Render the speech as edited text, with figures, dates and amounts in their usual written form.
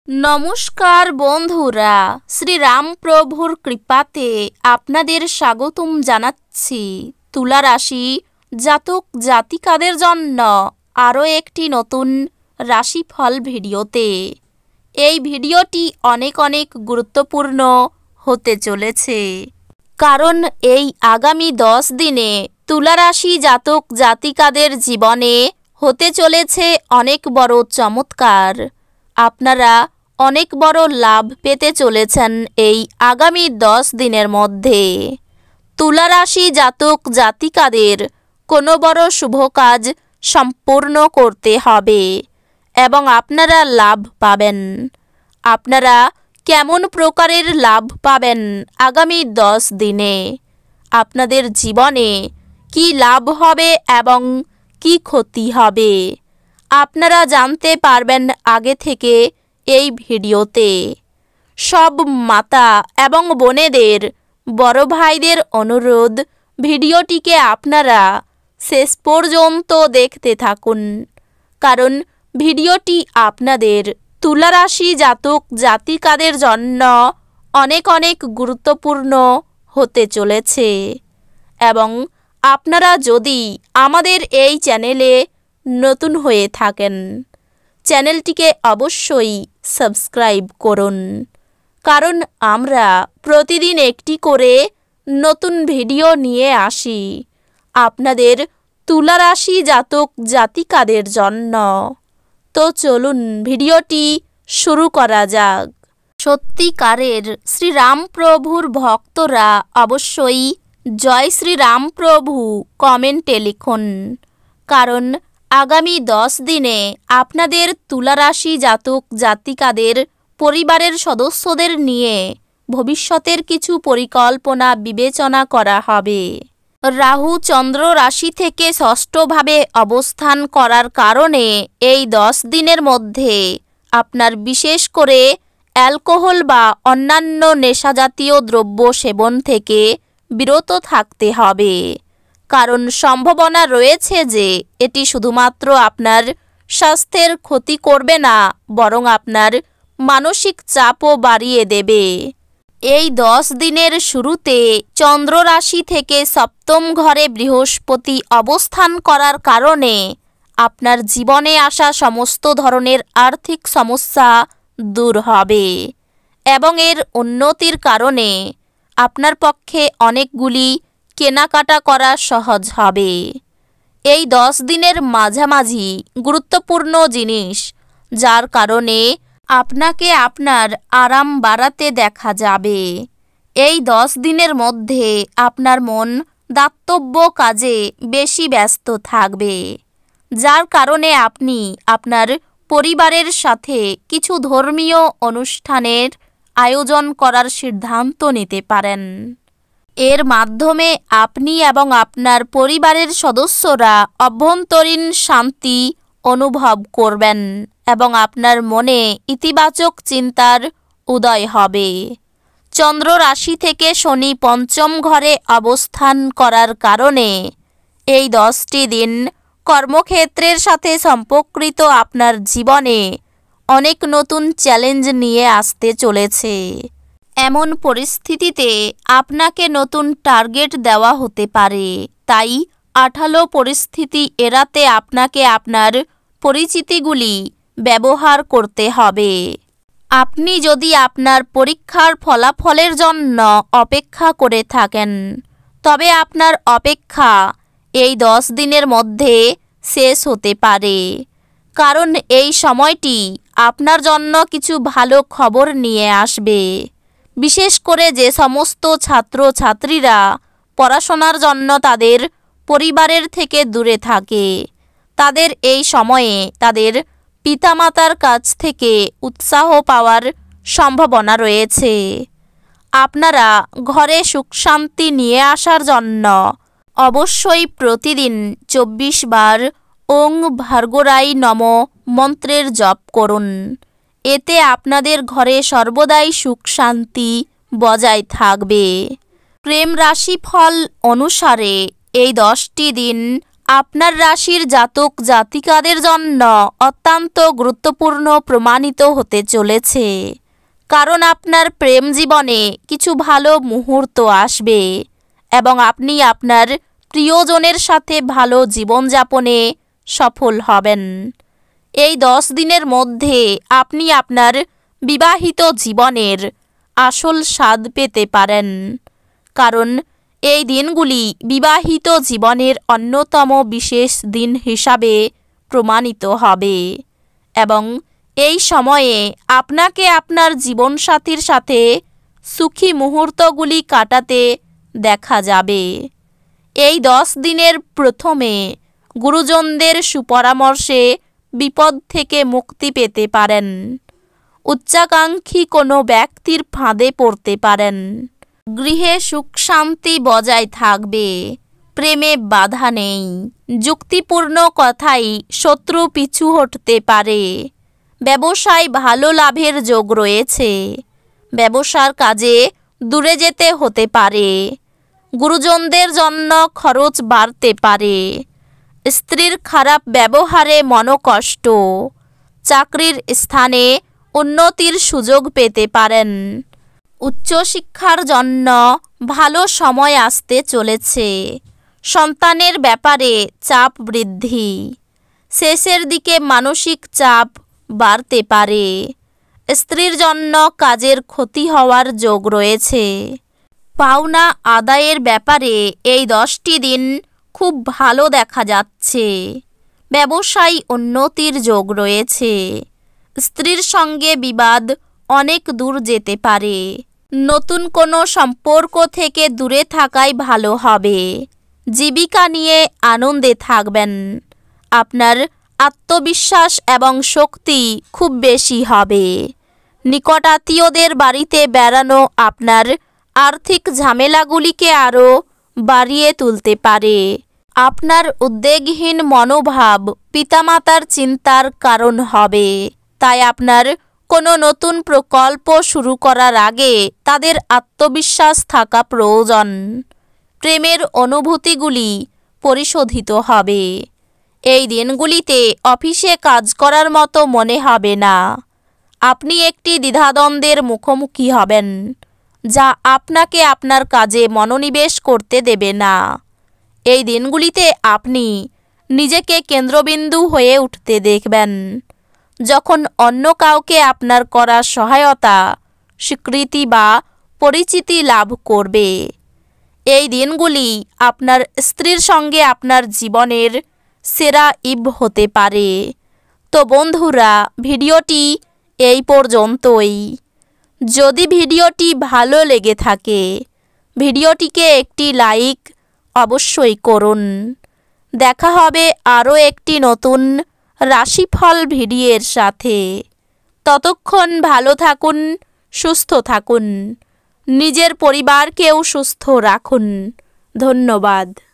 নমস্কার বন্ধুরা, শ্রীরামপ্রভুর কৃপাতে আপনাদের স্বাগতম জানাচ্ছি তুলা রাশি জাতক জাতিকাদের জন্য আরও একটি নতুন রাশিফল ভিডিওতে। এই ভিডিওটি অনেক গুরুত্বপূর্ণ হতে চলেছে, কারণ এই আগামী 10 দিনে তুলা রাশি জাতক জাতিকাদের জীবনে হতে চলেছে অনেক বড় চমৎকার। আপনারা অনেক বড় লাভ পেতে চলেছেন এই আগামী 10 দিনের মধ্যে। তুলা রাশি জাতক জাতিকাদের কোনো বড় শুভ কাজ সম্পূর্ণ করতে হবে এবং আপনারা লাভ পাবেন। আপনারা কেমন প্রকারের লাভ পাবেন আগামী 10 দিনে, আপনাদের জীবনে কি লাভ হবে এবং কি ক্ষতি হবে, আপনারা জানতে পারবেন আগে থেকে এই ভিডিওতে। সব মাতা এবং বোনেদের, বড় ভাইদের অনুরোধ, ভিডিওটিকে আপনারা শেষ পর্যন্ত দেখতে থাকুন, কারণ ভিডিওটি আপনাদের তুলা রাশি জাতক জাতিকাদের জন্য অনেক গুরুত্বপূর্ণ হতে চলেছে। এবং আপনারা যদি আমাদের এই চ্যানেলে নতুন হয়ে থাকেন, চ্যানেলটিকে অবশ্যই সাবস্ক্রাইব করুন, কারণ আমরা প্রতিদিন একটি করে নতুন ভিডিও নিয়ে আসি আপনাদের তুলা রাশি জাতক জাতিকাদের জন্য। তো চলুন ভিডিওটি শুরু করা যাক। সত্যিকারের শ্রীরামপ্রভুর ভক্তরা অবশ্যই জয় শ্রীরামপ্রভু কমেন্টে লিখুন, কারণ আগামী 10 দিনে আপনাদের তুলা রাশি জাতক জাতিকাদের পরিবারের সদস্যদের নিয়ে ভবিষ্যতের কিছু পরিকল্পনা বিবেচনা করা হবে। রাহু চন্দ্র রাশি থেকে ষষ্ঠভাবে অবস্থান করার কারণে এই 10 দিনের মধ্যে আপনার বিশেষ করে অ্যালকোহল বা অন্যান্য নেশাজাতীয় দ্রব্য সেবন থেকে বিরত থাকতে হবে, কারণ সম্ভাবনা রয়েছে যে এটি শুধুমাত্র আপনার স্বাস্থ্যের ক্ষতি করবে না, বরং আপনার মানসিক চাপও বাড়িয়ে দেবে। এই 10 দিনের শুরুতে চন্দ্র রাশি থেকে সপ্তম ঘরে বৃহস্পতি অবস্থান করার কারণে আপনার জীবনে আসা সমস্ত ধরনের আর্থিক সমস্যা দূর হবে এবং এর উন্নতির কারণে আপনার পক্ষে অনেকগুলি কেনাকাটা করা সহজ হবে। এই 10 দিনের মাঝামাঝি গুরুত্বপূর্ণ জিনিস, যার কারণে আপনাকে আপনার আরাম বাড়াতে দেখা যাবে। এই 10 দিনের মধ্যে আপনার মন দাতব্য কাজে বেশি ব্যস্ত থাকবে, যার কারণে আপনি আপনার পরিবারের সাথে কিছু ধর্মীয় অনুষ্ঠানের আয়োজন করার সিদ্ধান্ত নিতে পারেন। এর মাধ্যমে আপনি এবং আপনার পরিবারের সদস্যরা অভ্যন্তরীণ শান্তি অনুভব করবেন এবং আপনার মনে ইতিবাচক চিন্তার উদয় হবে। চন্দ্র রাশি থেকে শনি পঞ্চম ঘরে অবস্থান করার কারণে এই 10টি দিন কর্মক্ষেত্রের সাথে সম্পর্কিত আপনার জীবনে অনেক নতুন চ্যালেঞ্জ নিয়ে আসতে চলেছে। এমন পরিস্থিতিতে আপনাকে নতুন টার্গেট দেওয়া হতে পারে, তাই আঠালো পরিস্থিতি এড়াতে আপনাকে আপনার পরিচিতিগুলি ব্যবহার করতে হবে। আপনি যদি আপনার পরীক্ষার ফলাফলের জন্য অপেক্ষা করে থাকেন, তবে আপনার অপেক্ষা এই 10 দিনের মধ্যে শেষ হতে পারে, কারণ এই সময়টি আপনার জন্য কিছু ভালো খবর নিয়ে আসবে। বিশেষ করে যে সমস্ত ছাত্রছাত্রীরা পড়াশোনার জন্য তাদের পরিবারের থেকে দূরে থাকে, তাদের এই সময়ে তাদের পিতামাতার কাছ থেকে উৎসাহ পাওয়ার সম্ভাবনা রয়েছে। আপনারা ঘরে সুখ শান্তি নিয়ে আসার জন্য অবশ্যই প্রতিদিন 24 বার ওং ভার্গরাই নম মন্ত্রের জপ করুন। এতে আপনাদের ঘরে সর্বদাই সুখ শান্তি বজায় থাকবে। প্রেম রাশি ফল অনুসারে এই 10টি দিন আপনার রাশির জাতক জাতিকাদের জন্য অত্যন্ত গুরুত্বপূর্ণ প্রমাণিত হতে চলেছে, কারণ আপনার প্রেম জীবনে কিছু ভালো মুহূর্ত আসবে এবং আপনি আপনার প্রিয়জনের সাথে ভালো জীবনযাপনে সফল হবেন। এই 10 দিনের মধ্যে আপনি আপনার বিবাহিত জীবনের আসল স্বাদ পেতে পারেন, কারণ এই দিনগুলি বিবাহিত জীবনের অন্যতম বিশেষ দিন হিসাবে প্রমাণিত হবে এবং এই সময়ে আপনাকে আপনার জীবনসাথীর সাথে সুখী মুহূর্তগুলি কাটাতে দেখা যাবে। এই 10 দিনের প্রথমে গুরুজনদের সুপরামর্শে বিপদ থেকে মুক্তি পেতে পারেন। উচ্চাকাঙ্ক্ষী কোনো ব্যক্তির ফাঁদে পড়তে পারেন। গৃহে সুখ শান্তি বজায় থাকবে। প্রেমে বাধা নেই। যুক্তিপূর্ণ কথাই শত্রু পিছু হটতে পারে। ব্যবসায় ভালো লাভের যোগ রয়েছে। ব্যবসার কাজে দূরে যেতে হতে পারে। গুরুজনদের জন্য খরচ বাড়তে পারে। স্ত্রীর খারাপ ব্যবহারে মনোকষ্ট। চাকরির স্থানে উন্নতির সুযোগ পেতে পারেন। উচ্চশিক্ষার জন্য ভালো সময় আসতে চলেছে। সন্তানের ব্যাপারে চাপ বৃদ্ধি। শেষের দিকে মানসিক চাপ বাড়তে পারে। স্ত্রীর জন্য কাজের ক্ষতি হওয়ার যোগ রয়েছে। পাওনা আদায়ের ব্যাপারে এই 10টি দিন খুব ভালো দেখা যাচ্ছে। ব্যবসায় উন্নতির যোগ রয়েছে। স্ত্রীর সঙ্গে বিবাদ অনেক দূর যেতে পারে। নতুন কোনো সম্পর্ক থেকে দূরে থাকাই ভালো হবে। জীবিকা নিয়ে আনন্দে থাকবেন। আপনার আত্মবিশ্বাস এবং শক্তি খুব বেশি হবে। নিকটাত্মীয়দের বাড়িতে বেড়ানো আপনার আর্থিক ঝামেলাগুলিকে আরও বাড়িয়ে তুলতে পারে। আপনার উদ্বেগহীন মনোভাব পিতামাতার চিন্তার কারণ হবে। তাই আপনার কোনো নতুন প্রকল্প শুরু করার আগে তাদের আত্মবিশ্বাস থাকা প্রয়োজন। প্রেমের অনুভূতিগুলি পরিশোধিত হবে। এই দিনগুলিতে অফিসে কাজ করার মতো মনে হবে না। আপনি একটি দ্বিধাদ্বন্দ্বের মুখোমুখি হবেন, যা আপনাকে আপনার কাজে মনোনিবেশ করতে দেবে না। এই দিনগুলিতে আপনি নিজেকে কেন্দ্রবিন্দু হয়ে উঠতে দেখবেন, যখন অন্য কাউকে আপনার করা সহায়তা, স্বীকৃতি বা পরিচিতি লাভ করবে। এই দিনগুলি আপনার স্ত্রীর সঙ্গে আপনার জীবনের সেরা ঈদ হতে পারে। তো বন্ধুরা, ভিডিওটি এই পর্যন্তই। যদি ভিডিওটি ভালো লেগে থাকে, ভিডিওটিকে একটি লাইক অবশ্যই করুন। দেখা হবে আরও একটি নতুন রাশিফল ভিডিওর সাথে। ততক্ষণ ভালো থাকুন, সুস্থ থাকুন, নিজের পরিবারকেও সুস্থ রাখুন। ধন্যবাদ।